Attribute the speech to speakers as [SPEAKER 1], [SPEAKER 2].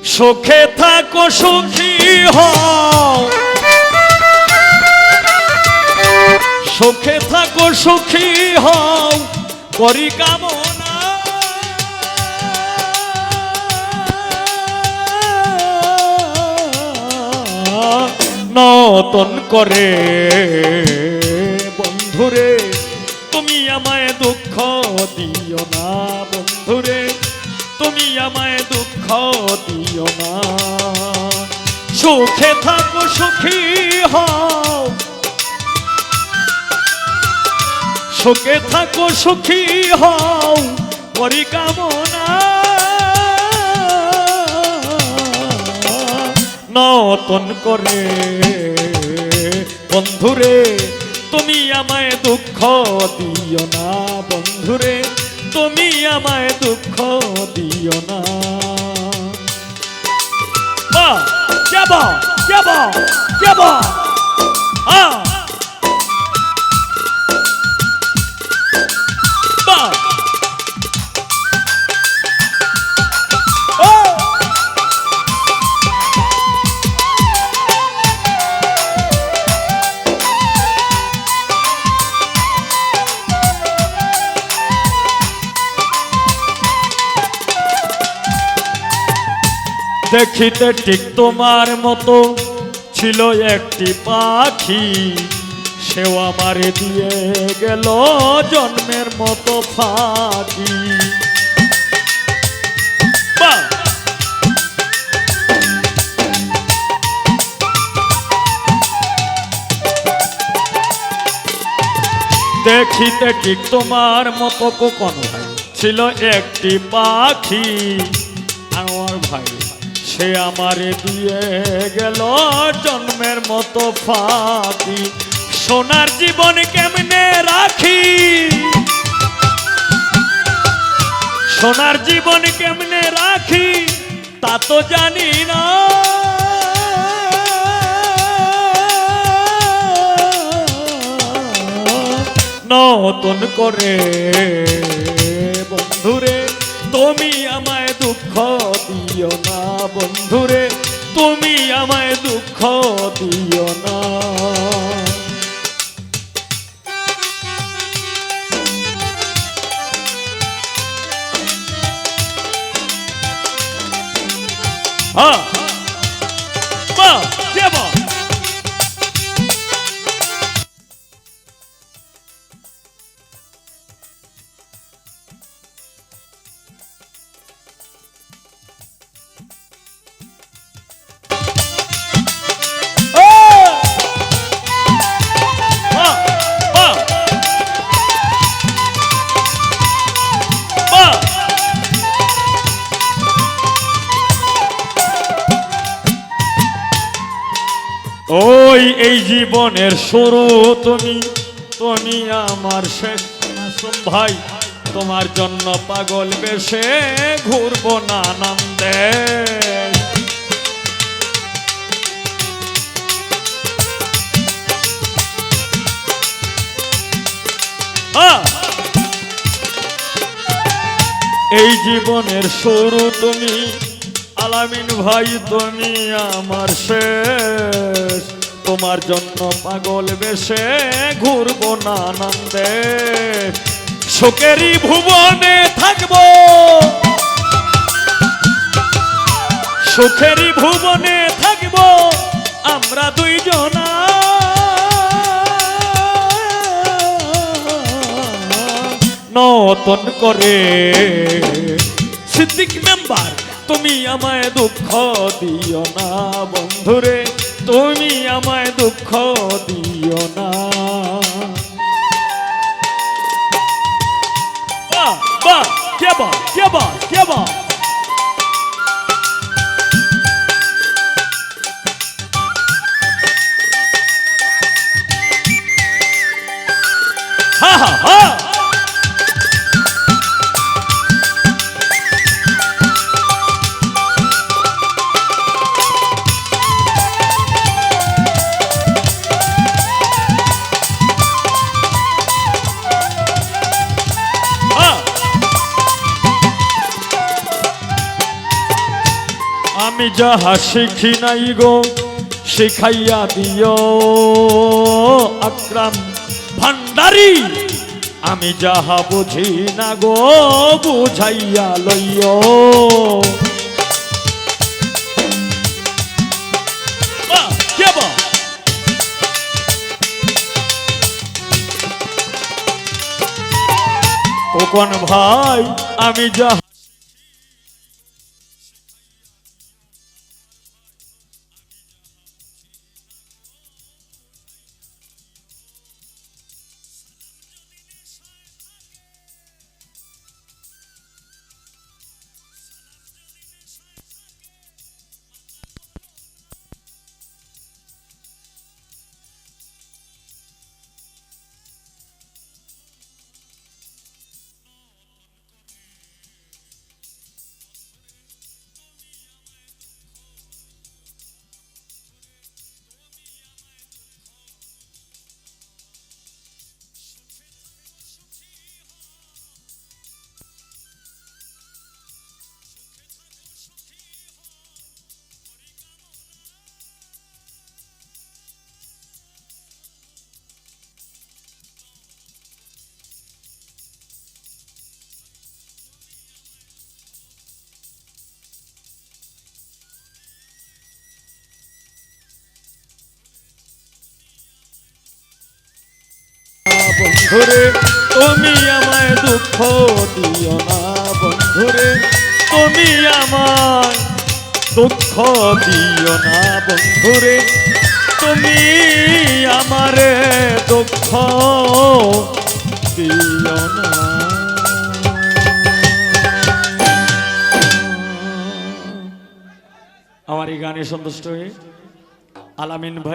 [SPEAKER 1] সুখে থাকো সুখী হও, সুখে থাকো সুখী হও করি কামনা। নতুন করে বন্ধুরে তুমি আমায় দুঃখ দিও না, বন্ধুরে তুমি আমায় দুঃখ দিও না। সুখে থাকো সুখী হও, সুখে থাকো সুখী হও করি কামনা। নতুন করে বন্ধুরে তুমি আমায় দুঃখ দিও না, বন্ধুরে তুমি আমায় দুঃখ দিও না। যাব যাব যাব দেখিতে ঠিক তোমার মতো ছিল একটি পাখি, সেও আমারে দিয়ে গেল জন্মের মতো ফাঁকি। দেখিতে ঠিক তোমার মতো কোন ভাই ছিল একটি পাখি, আমার ভাই সে আমারে দিয়ে গেল জন্মের মতো ফাঁকি। সোনার জীবন কেমনে রাখি, সোনার জীবন কেমনে রাখি তা তো জানি না। নতুন করে বন্ধুরে তুমি আমায় দুঃখ দিও না, বন্ধুরে তুমি আমায় দুঃখ দিও না। যাব ওই এই জীবনের শুরু তুমি, তুমি আমার শেষ মাসুম ভাই। তোমার জন্য পাগল বেশে ঘুরবো নানান দেশ। এই জীবনের শুরু তুমি আলামিন ভাই, তুমি আমার শেষ। তোমার জন্য পাগল বেশে ঘুরবো নানান দেশ। সুখেরই ভুবনে থাকবো, সুখেরই ভুবনে থাকবো আমরা দুইজনা। নতুন করে সিদ্দিক মেম্বার তুমি আমায় দুঃখ দিও না, বন্ধুরে তুমি আমায় দুঃখ দিও না। কেবা কেবা কেবা হা হা হা আমি যাহা শিখি নাই গো শিখাইয়া দিও আকরাম ভান্ডারী। আমি যাহা বুঝি না গো বুঝাইয়া লইও। কোন ভাই আমি যাহা বন্ধুরে তুমি আমায় দুঃখ দিও না বন্ধুরে তুমি আমায় দুঃখ দিও না বন্ধুরে তুমি আমারে দুঃখ দিও না। আমার এই গানে সন্তুষ্ট হয়ে আলামিন ভাই